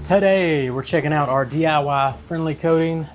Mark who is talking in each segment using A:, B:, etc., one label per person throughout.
A: Today we're checking out our DIY friendly coating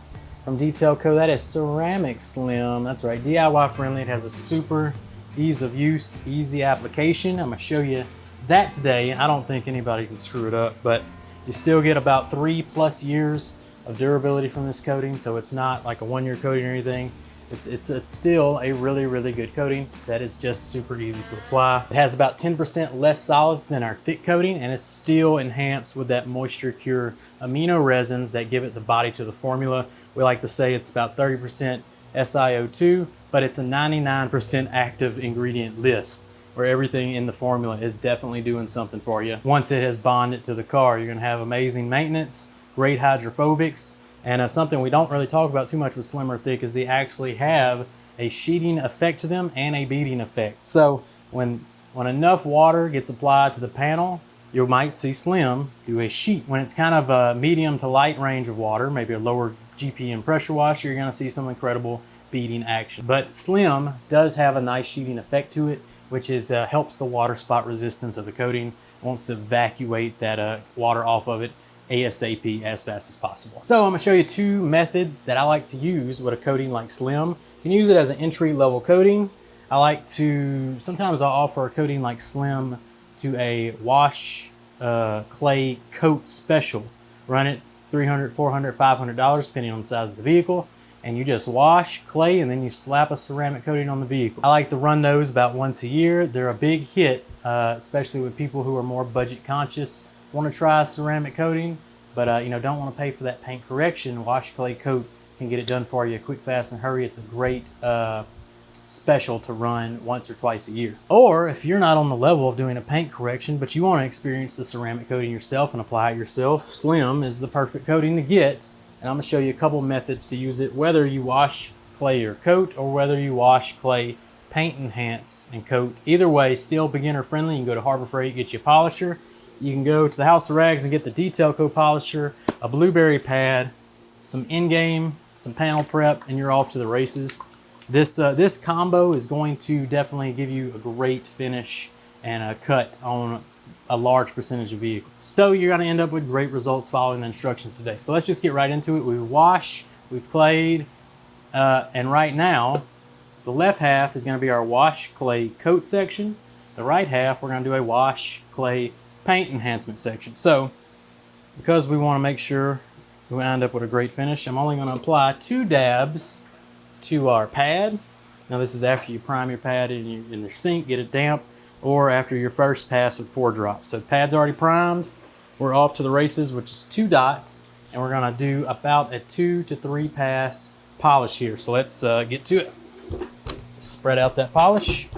A: from Detail Co. That is Ceramic Slim. That's right, DIY friendly. It has a super ease of use, easy application. I'm gonna show you that today. I don't think anybody can screw it up, but you still get about 3+ years of durability from this coating. So it's not like a 1-year coating or anything. It's still a really good coating that is just super easy to apply. It has about 10% less solids than our thick coating, and it's still enhanced with that moisture cure amino resins that give it the body to the formula. We like to say it's about 30% SiO2, but it's a 99% active ingredient list, where everything in the formula is definitely doing something for you. Once it has bonded to the car, you're gonna have amazing maintenance, great hydrophobics, and something we don't really talk about too much with Slim or Thick is they actually have a sheeting effect to them and a beading effect. So when enough water gets applied to the panel, you might see Slim do a sheet. When it's kind of a medium to light range of water, maybe a lower GPM pressure washer, you're gonna see some incredible beading action. But Slim does have a nice sheeting effect to it, which is helps the water spot resistance of the coating. It wants to evacuate that water off of it ASAP as fast as possible. So I'm gonna show you 2 methods that I like to use with a coating like Slim. You can use it as an entry-level coating. Sometimes I'll offer a coating like Slim to a wash clay coat special. Run it $300, $400, $500 depending on the size of the vehicle. And you just wash clay and then you slap a ceramic coating on the vehicle. I like to run those about once a year. They're a big hit, especially with people who are more budget conscious, want to try a ceramic coating, but don't want to pay for that paint correction. Wash clay coat can get it done for you quick, fast, and hurry. It's a great special to run once or twice a year. Or if you're not on the level of doing a paint correction, but you want to experience the ceramic coating yourself and apply it yourself, Slim is the perfect coating to get. And I'm going to show you a couple methods to use it, whether you wash clay or coat, or whether you wash clay, paint, enhance, and coat. Either way, still beginner friendly. You can go to Harbor Freight, get you a polisher. You can go to the House of Rags and get the Detail Co polisher, a blueberry pad, some in-game, some panel prep, and you're off to the races. This combo is going to definitely give you a great finish and a cut on a large percentage of vehicles. So you're gonna end up with great results following the instructions today. So let's just get right into it. We've washed, we've clayed, and right now, the left half is gonna be our wash clay coat section. The right half, we're gonna do a wash clay paint enhancement section. So because we wanna make sure we end up with a great finish, I'm only gonna apply 2 dabs to our pad. Now this is after you prime your pad in your sink, get it damp, or after your first pass with 4 drops. So the pad's already primed. We're off to the races, which is 2 dots, and we're gonna do about a 2 to 3 pass polish here. So let's get to it. Spread out that polish.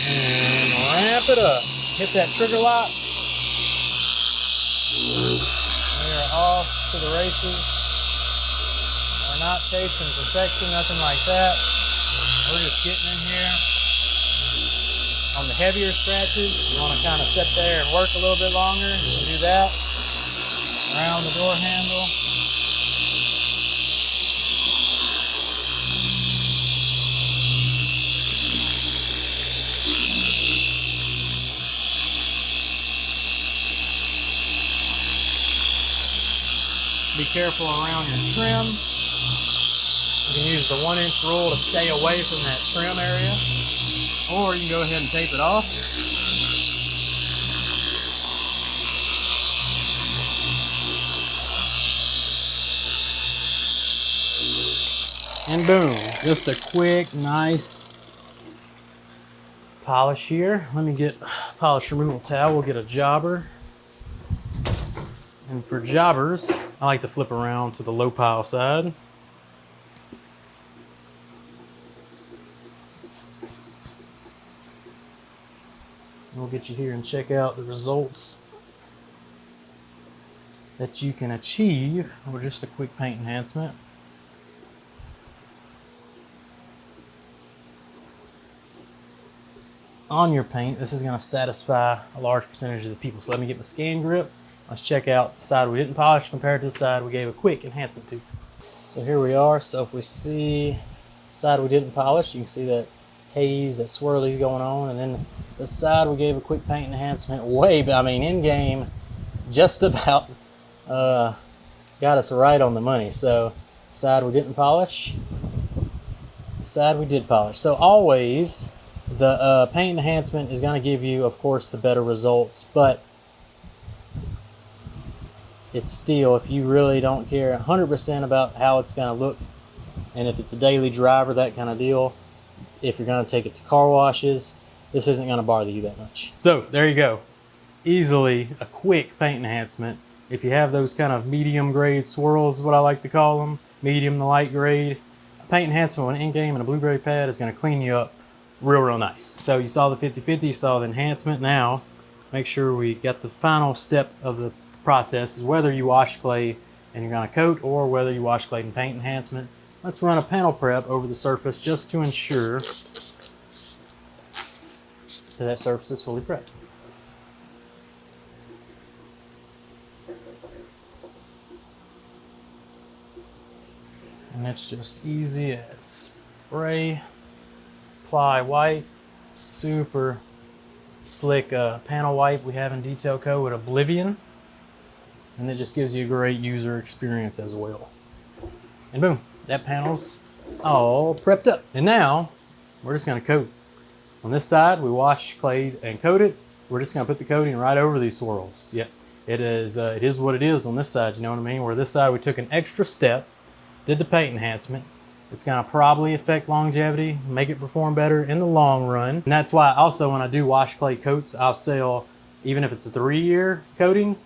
A: And ramp it up. Hit that trigger lock. We're off to the races. Not chasing perfection, nothing like that. We're just getting in here. On the heavier scratches, you want to kind of sit there and work a little bit longer. You can do that. Around the door handle. Be careful around your trim. You can use the 1-inch rule to stay away from that trim area, or you can go ahead and tape it off. And boom, just a quick, nice polish here. Let me get a polish removal towel. We'll get a jobber. And for jobbers, I like to flip around to the low pile side. We'll get you here and check out the results that you can achieve with just a quick paint enhancement. On your paint, this is going to satisfy a large percentage of the people. So let me get my scan grip. Let's check out the side we didn't polish compared to the side we gave a quick enhancement to. So here we are. So if we see the side we didn't polish, you can see that haze, that swirly going on. And then the side we gave a quick paint enhancement in game, just about got us right on the money. So side we didn't polish, side we did polish. So always the paint enhancement is going to give you, of course, the better results, but it's still, if you really don't care 100% about how it's going to look, and if it's a daily driver, that kind of deal, if you're going to take it to car washes, this isn't going to bother you that much. So there you go. Easily a quick paint enhancement. If you have those kind of medium grade swirls, is what I like to call them, medium to light grade, a paint enhancement with an in-game and a blue-gray pad is going to clean you up real nice. So you saw the 50-50, you saw the enhancement. Now make sure we got the final step of the process, is whether you wash clay and you're going to coat, or whether you wash clay and paint enhancement. Let's run a panel prep over the surface just to ensure that surface is fully prepped. And it's just easy as spray, apply, wipe, super slick panel wipe we have in Detail Co with Oblivion. And it just gives you a great user experience as well. And boom, that panel's all prepped up. And now we're just gonna coat. On this side, we wash clay and coat it. We're just gonna put the coating right over these swirls. Yep, it is what it is on this side, you know what I mean? Where this side we took an extra step, did the paint enhancement. It's gonna probably affect longevity, make it perform better in the long run. And that's why also when I do wash clay coats, I'll sell, even if it's a 3-year coating,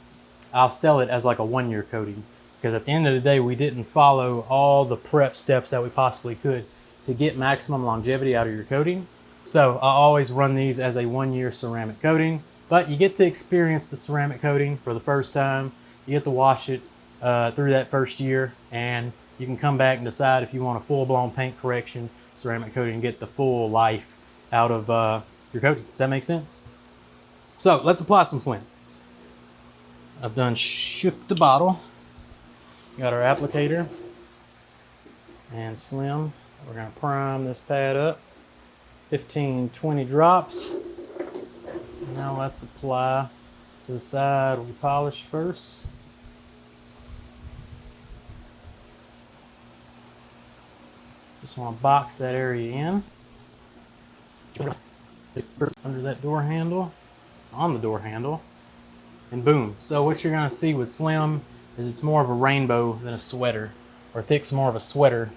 A: I'll sell it as like a 1-year coating. Because at the end of the day, we didn't follow all the prep steps that we possibly could to get maximum longevity out of your coating. So I always run these as a 1-year ceramic coating, but you get to experience the ceramic coating for the first time. You get to wash it through that first year, and you can come back and decide if you want a full-blown paint correction ceramic coating and get the full life out of your coating. Does that make sense? So let's apply some Slim. I've done shook the bottle. Got our applicator and Slim. We're gonna prime this pad up. 15-20 drops. Now let's apply to the side we polished first. Just want to box that area in. Under that door handle, on the door handle, and boom. So what you're gonna see with Slim is it's more of a rainbow than a sweater, or thick's more of a sweater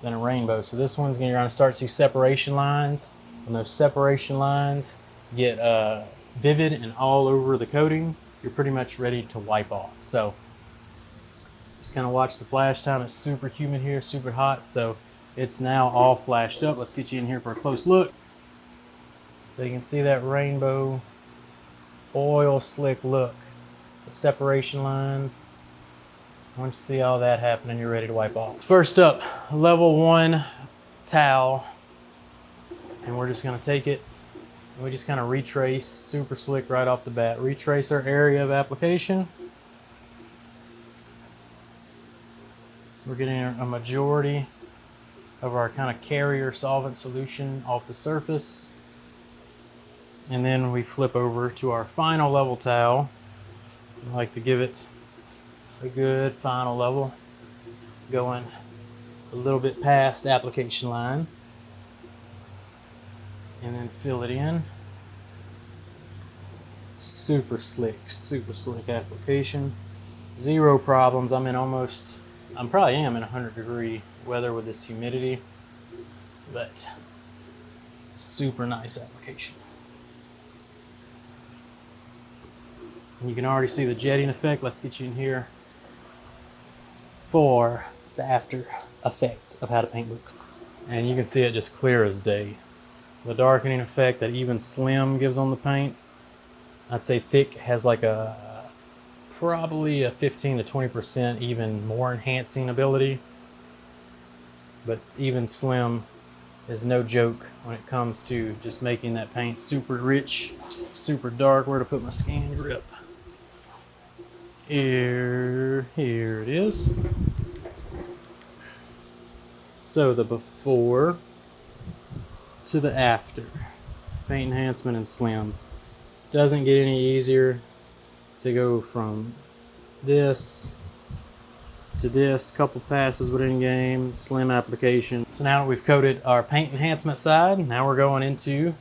A: than a rainbow. So this one's you're gonna start to see separation lines. When those separation lines get vivid and all over the coating, you're pretty much ready to wipe off. So just kind of watch the flash time. It's super humid here, super hot. So it's now all flashed up. Let's get you in here for a close look. So you can see that rainbow oil slick look. The separation lines. Once you see all that happening, you're ready to wipe off. First up, level 1 towel. And we're just gonna take it and we just kind of retrace, super slick right off the bat. Retrace our area of application. We're getting a majority of our kind of carrier solvent solution off the surface. And then we flip over to our final level towel. I like to give it a good final level, going a little bit past application line. And then fill it in. Super slick application. Zero problems. I probably am in 100-degree weather with this humidity, but super nice application. And you can already see the jetting effect. Let's get you in here for the after effect of how the paint looks. And you can see it just clear as day. The darkening effect that even Slim gives on the paint. I'd say thick has like probably a 15 to 20% even more enhancing ability. But even Slim is no joke when it comes to just making that paint super rich, super dark. Where to put my scan grip? Here it is. So the before to the after. Paint Enhancement and Slim. Doesn't get any easier to go from this to this. Couple passes within game, Slim application. So now that we've coated our Paint Enhancement side, now we're going into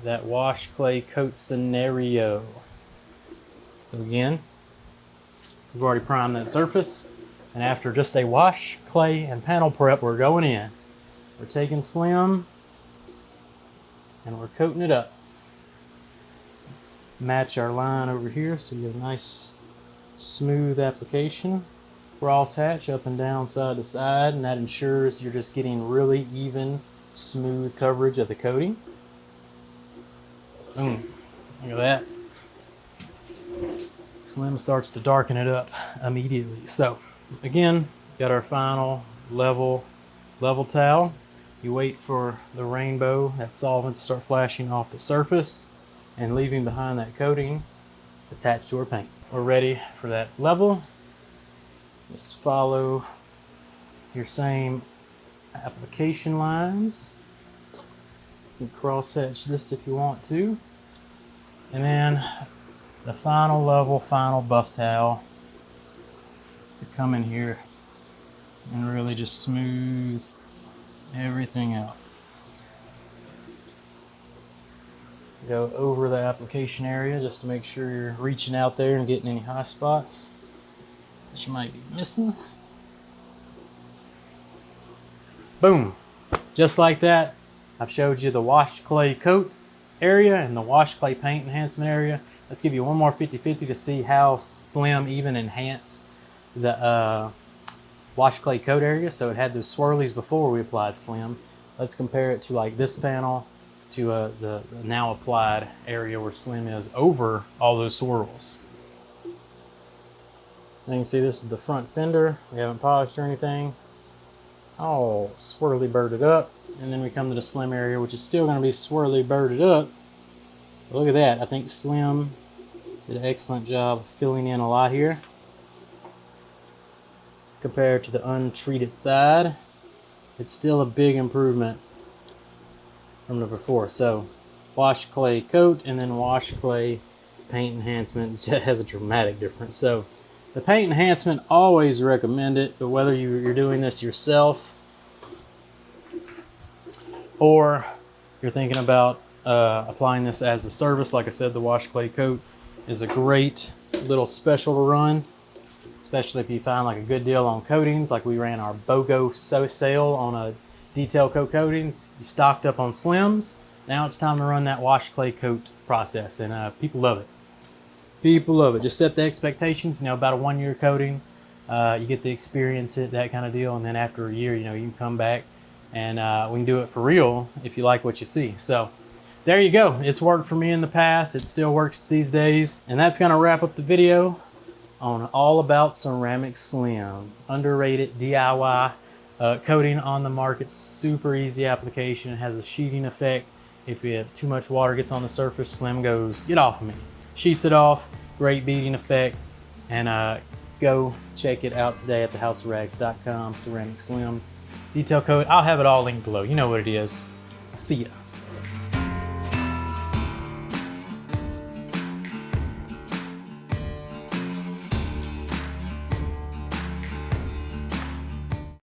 A: that wash clay coat scenario. So again, we've already primed that surface, and after just a wash, clay, and panel prep, we're going in. We're taking Slim and we're coating it up. Match our line over here so you get a nice smooth application. Cross hatch up and down, side to side, and that ensures you're just getting really even, smooth coverage of the coating. Boom. Look at that. Slim starts to darken it up immediately. So again, got our final level towel. You wait for the rainbow, that solvent, to start flashing off the surface and leaving behind that coating attached to our paint. We're ready for that level. Just follow your same application lines. You can cross hatch this if you want to. And then the final level, final buff towel to come in here and really just smooth everything out. Go over the application area just to make sure you're reaching out there and getting any high spots that you might be missing. Boom. Just like that, I've showed you the wash clay coat area and the wash clay paint enhancement area. Let's give you one more 50-50 to see how Slim even enhanced the wash clay coat area. So it had those swirlies before we applied Slim. Let's compare it to like this panel to the now applied area where Slim is over all those swirls. Now you can see this is the front fender. We haven't polished or anything. All swirly birded up. And then we come to the Slim area, which is still going to be swirly birded up. But look at that. I think Slim did an excellent job of filling in a lot here compared to the untreated side. It's still a big improvement from the before. So wash clay coat and then wash clay paint enhancement has a dramatic difference. So the paint enhancement, always recommend it, but whether you're doing this yourself or you're thinking about applying this as a service, like I said, the wash clay coat is a great little special to run, especially if you find like a good deal on coatings. Like we ran our BOGO sale on a detail coat coatings. You stocked up on Slims. Now it's time to run that wash clay coat process, and people love it. People love it. Just set the expectations, you know, about a 1-year coating. You get to experience it, that kind of deal, and then after a year, you know, you can come back and we can do it for real if you like what you see. So there you go. It's worked for me in the past. It still works these days. And that's going to wrap up the video on all about Ceramic Slim. Underrated DIY coating on the market. Super easy application. It has a sheeting effect. If you have too much water gets on the surface, Slim goes, get off of me. Sheets it off. Great beading effect. And go check it out today at thehouseofrags.com. Ceramic Slim detail coat. I'll have it all linked below. You know what it is. See ya.